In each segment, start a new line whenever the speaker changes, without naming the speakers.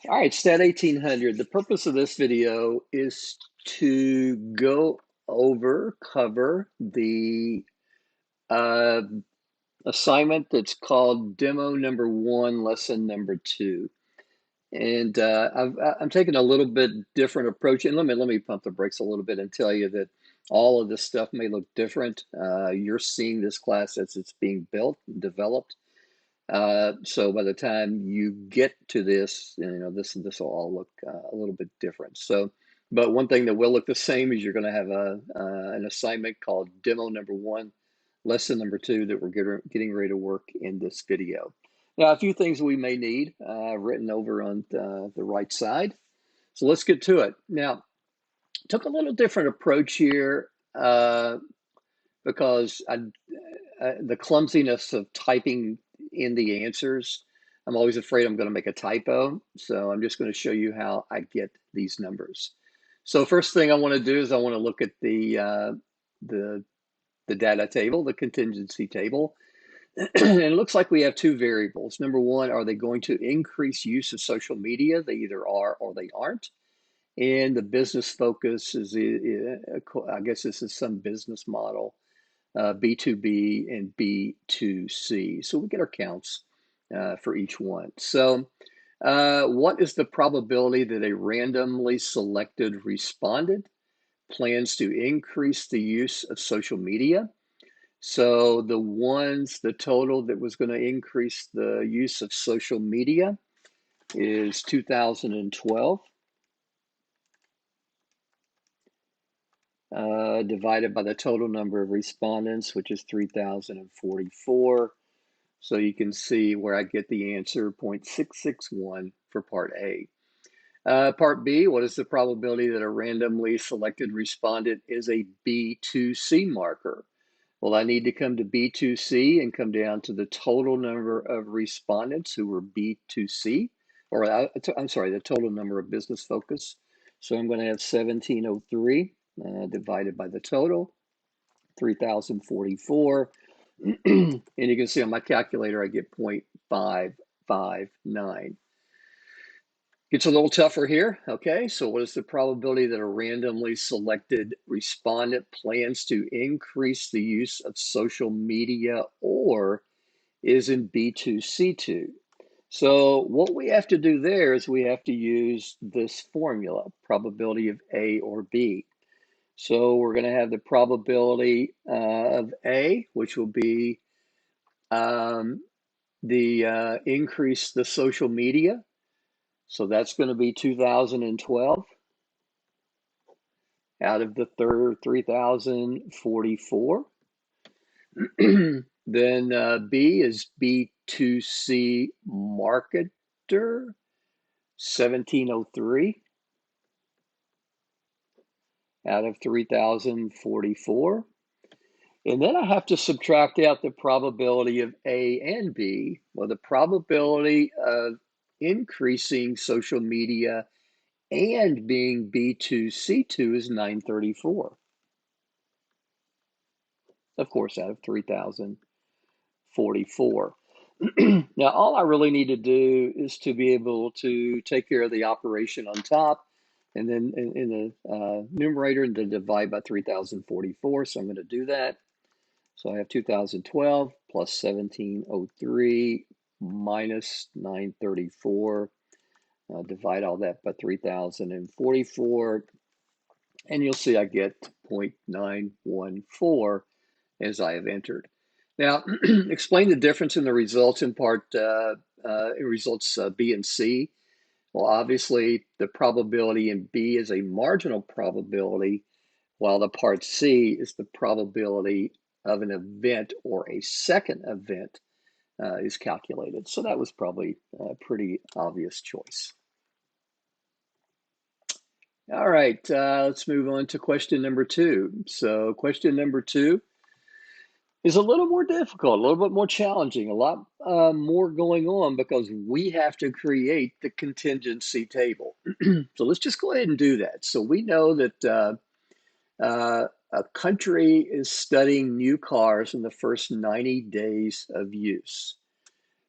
All right, STAT1800. The purpose of this video is to cover the uh, assignment that's called Demo Number 1, Lesson Number 2. And I'm taking a little bit different approach. And let me pump the brakes a little bit and tell you that all of this stuff may look different. You're seeing this class as it's being built and developed. So by the time you get to this, this will all look a little bit different. So, but one thing that will look the same is you're going to have an assignment called Demo Number 1, Lesson Number 2 that we're getting ready to work in this video. Now, a few things we may need written over on the right side. So let's get to it. Now, took a little different approach here because the clumsiness of typing in the answers, I'm always afraid I'm going to make a typo. So I'm just going to show you how I get these numbers. So first thing I want to do is I want to look at the data table, the contingency table. And it looks like we have two variables. Number one, are they going to increase use of social media? They either are or they aren't. And the business focus is, I guess this is some business model, B2B and B2C. So we get our counts for each one. So what is the probability that a randomly selected respondent plans to increase the use of social media? So the total that was going to increase the use of social media is 2012. Divided by the total number of respondents, which is 3,044. So you can see where I get the answer, 0.661 for part A. Part B, what is the probability that a randomly selected respondent is a B2C marker? Well, I need to come to B2C and come down to the total number of respondents who were B2C, or I'm sorry, the total number of business focus. So I'm going to have 1703 divided by the total, 3,044. And you can see on my calculator, I get 0.559. Gets a little tougher here. Okay, so what is the probability that a randomly selected respondent plans to increase the use of social media or is in B2C2? So what we have to do there is we have to use this formula, probability of A or B. So we're going to have the probability of A, which will be the increase the social media. So that's going to be 2012 out of the 3,044. Then B is B2C marketer, 1703 out of 3,044. And then I have to subtract out the probability of A and B. Well, the probability of increasing social media and being B2C2 is 934. Of course, out of 3,044. Now, all I really need to do is to be able to take care of the operation on top and then in the numerator and then divide by 3,044. So I'm going to do that. So I have 2012 plus 1703 minus 934. Divide all that by 3,044. And you'll see I get 0.914 as I have entered. Now, explain the difference in the results in results B and C. Well, obviously, the probability in B is a marginal probability, while the part C is the probability of an event or a second event is calculated. So that was probably a pretty obvious choice. All right, let's move on to question number 2. So question number 2 is a little more difficult, a little bit more challenging, a lot more going on because we have to create the contingency table. So let's just go ahead and do that. So we know that a country is studying new cars in the first 90 days of use.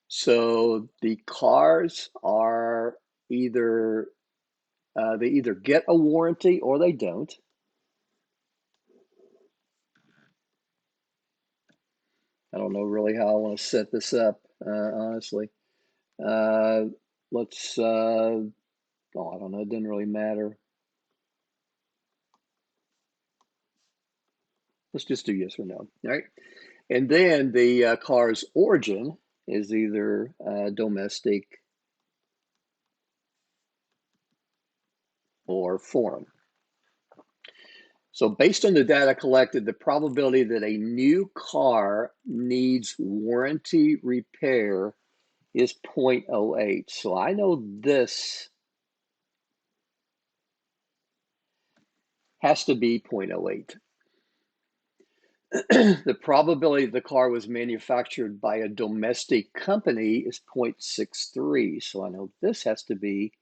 So the cars are either they either get a warranty or they don't. I don't know really how I want to set this up, honestly. Let's, oh, I don't know, it doesn't really matter. Let's just do yes or no, all right? And then the car's origin is either domestic or foreign. So based on the data collected, the probability that a new car needs warranty repair is 0.08. So I know this has to be 0.08. The probability the car was manufactured by a domestic company is 0.63. So I know this has to be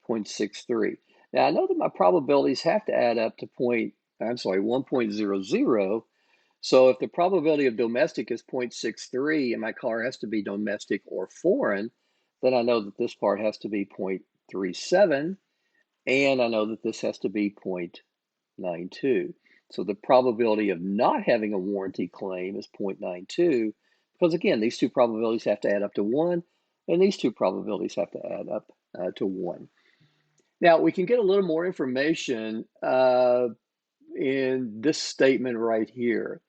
0.63. Now I know that my probabilities have to add up to 1.00. So if the probability of domestic is 0.63 and my car has to be domestic or foreign, then I know that this part has to be 0.37, and I know that this has to be 0.92. So the probability of not having a warranty claim is 0.92, because again, these two probabilities have to add up to 1, and these two probabilities have to add up to 1. Now, we can get a little more information in this statement right here.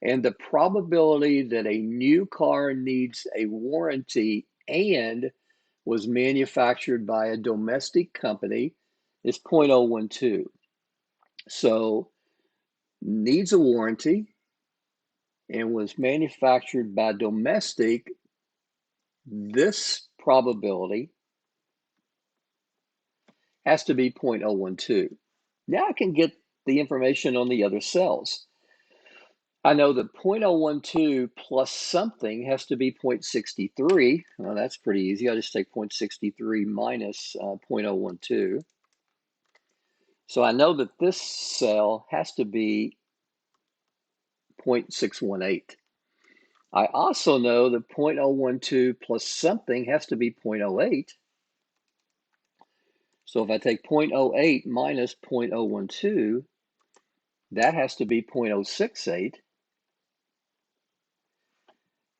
And the probability that a new car needs a warranty and was manufactured by a domestic company is 0.012. So needs a warranty and was manufactured by domestic, this probability has to be 0.012. Now I can get the information on the other cells. I know that 0.012 plus something has to be 0.63. Well, that's pretty easy. I'll just take 0.63 minus 0.012. So I know that this cell has to be 0.618. I also know that 0.012 plus something has to be 0.08. So if I take 0.08 minus 0.012, that has to be 0.068.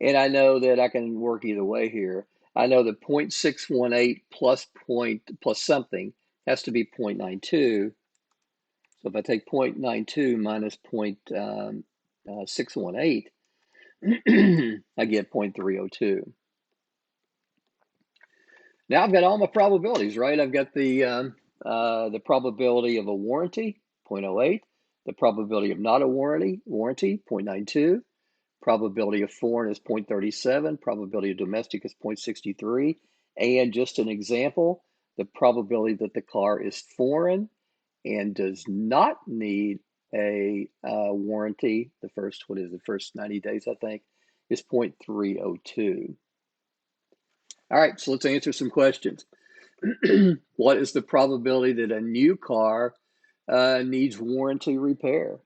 And I know that I can work either way here. I know that 0.618 plus something has to be 0.92. So if I take 0.92 minus 0.618, I get 0.302. Now I've got all my probabilities, right? I've got the probability of a warranty, 0.08, the probability of not a warranty, 0.92, probability of foreign is 0.37, probability of domestic is 0.63, and just an example, the probability that the car is foreign and does not need a warranty, the first 90 days, I think, is 0.302. All right, so let's answer some questions. What is the probability that a new car needs warranty repair?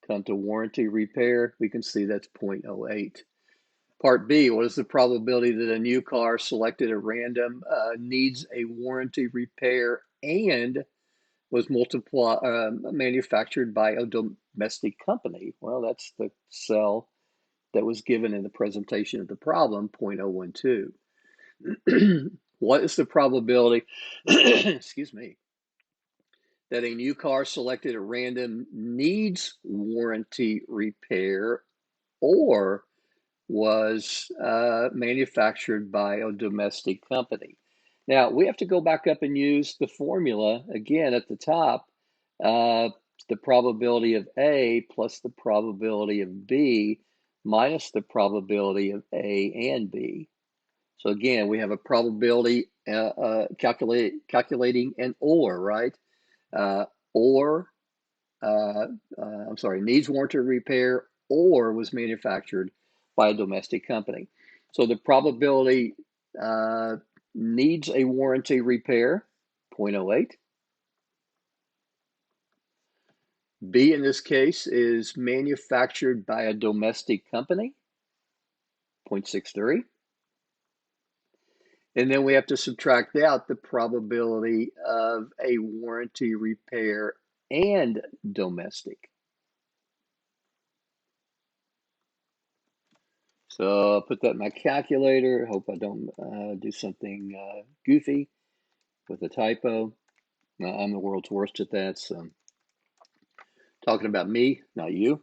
Come to warranty repair, we can see that's 0.08. Part B, what is the probability that a new car selected at random needs a warranty repair and was manufactured by a domestic company? Well, that's the cell that was given in the presentation of the problem, 0.012. What is the probability, excuse me, that a new car selected at random needs warranty repair or was manufactured by a domestic company? Now, we have to go back up and use the formula again at the top. The probability of A plus the probability of B minus the probability of A and B. So again, we have a probability calculating an or, right? Or, I'm sorry, needs warranty repair or was manufactured by a domestic company. So the probability needs a warranty repair, 0.08. B in this case is manufactured by a domestic company, 0.63. And then we have to subtract out the probability of a warranty repair and domestic. So I'll put that in my calculator. Hope I don't do something goofy with a typo. I'm the world's worst at that. So talking about me, not you.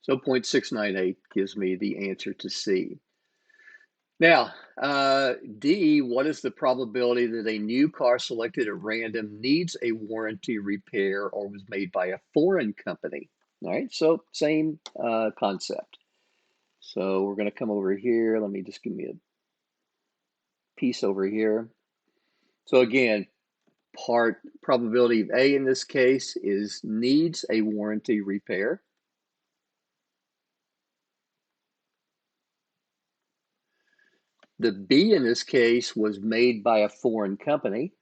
So 0.698 gives me the answer to C. Now, D, what is the probability that a new car selected at random needs a warranty repair or was made by a foreign company? All right, so same concept. So we're going to come over here. Let me just give me a piece over here. So again, probability of A in this case is needs a warranty repair. The B in this case was made by a foreign company.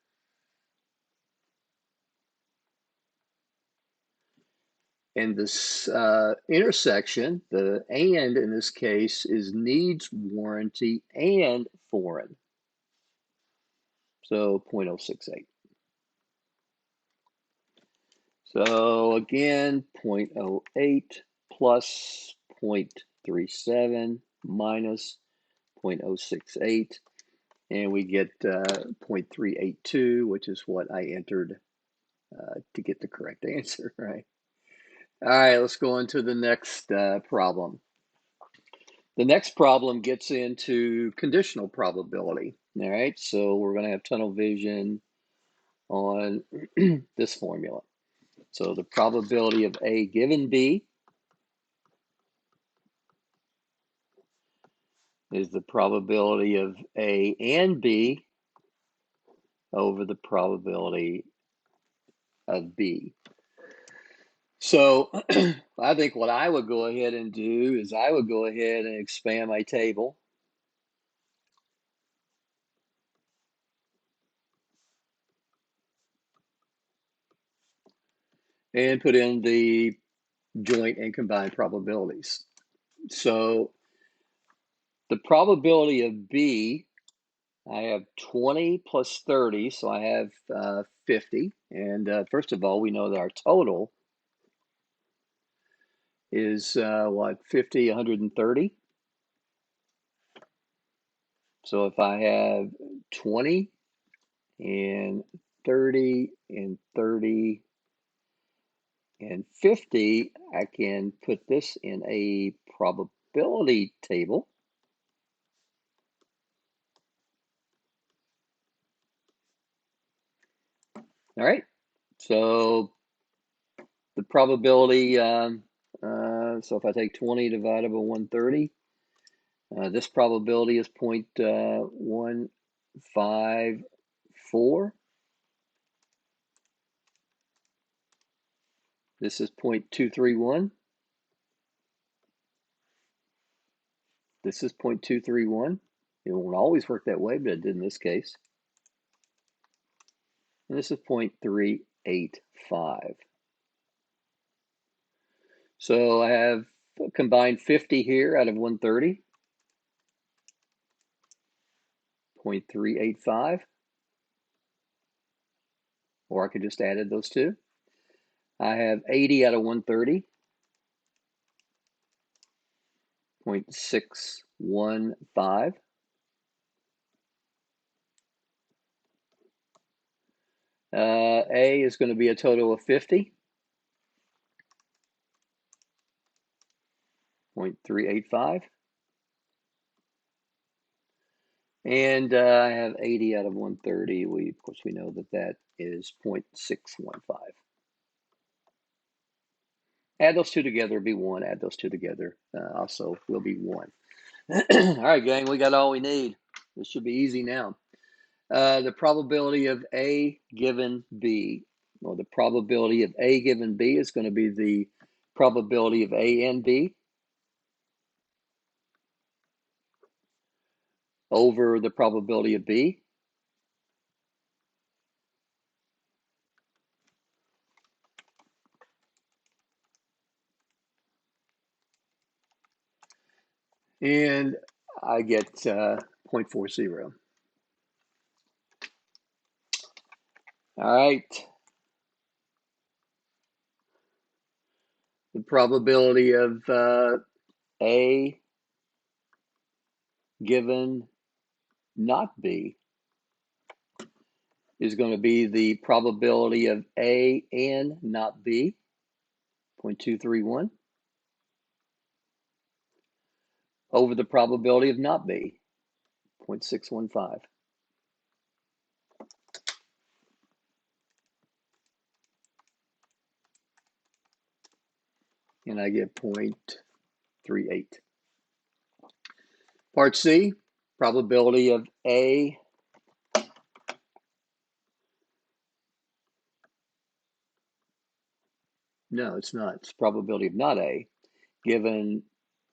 And this intersection, the and in this case, is needs warranty and foreign. So 0.068. So again, 0.08 plus 0.37 minus 0.068. And we get 0.382, which is what I entered to get the correct answer, right? All right, let's go on to the next problem. The next problem gets into conditional probability. All right, so we're going to have tunnel vision on this formula. So the probability of A given B is the probability of A and B over the probability of B. So I think what I would go ahead and do is I would go ahead and expand my table. And put in the joint and combined probabilities. So the probability of B, I have 20 plus 30, so I have 50. And first of all, we know that our total is what, 50, 130. So if I have 20 and 30 and 30 and 50, I can put this in a probability table. All right, so the probability, so if I take 20 divided by 130, this probability is 0.154. This is 0.231. This is 0.231. It won't always work that way, but it did in this case. And this is 0.385. So I have combined 50 here out of 130. 0.385. Or I could just add those two. I have 80 out of 130. 0.615. A is going to be a total of 50. 0.385. And I have 80 out of 130. Of course, we know that that is 0.615. Add those two together, be 1. Add those two together, also will be 1. All right, gang, we got all we need. This should be easy now. The probability of A given B. Well, the probability of A given B is going to be the probability of A and B over the probability of B. And I get 0.40. All right. The probability of A given not B is going to be the probability of A and not B, 0.231, over the probability of not B, 0.615. And I get 0.38. Part C, probability of A no, it's not. It's probability of not A given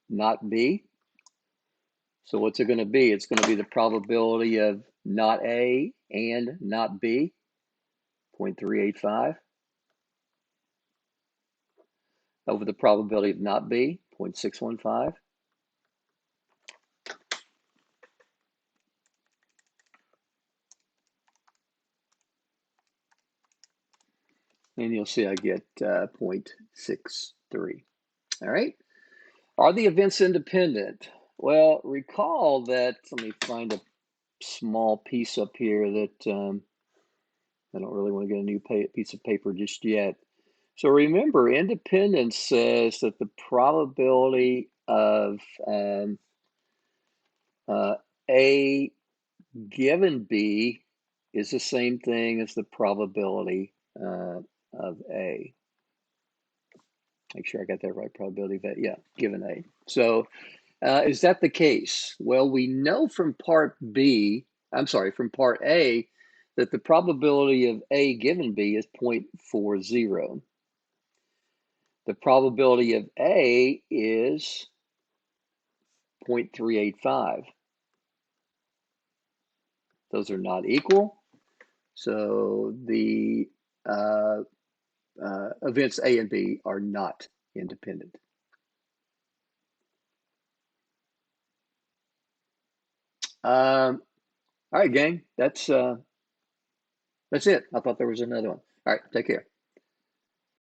not B. So what's it going to be? It's going to be the probability of not A and not B, 0.385, over the probability of not B, 0.615. And you'll see I get 0.63. All right. Are the events independent? Well, recall that, let me find a small piece up here that I don't really want to get a new piece of paper just yet. So remember, independence says that the probability of A given B is the same thing as the probability of A. Make sure I got that right, probability of A, yeah, given A. So is that the case? Well, we know from part A, that the probability of A given B is 0.40. The probability of A is 0.385. Those are not equal. So the events A and B are not independent. All right, gang, that's it. I thought there was another one. All right, take care.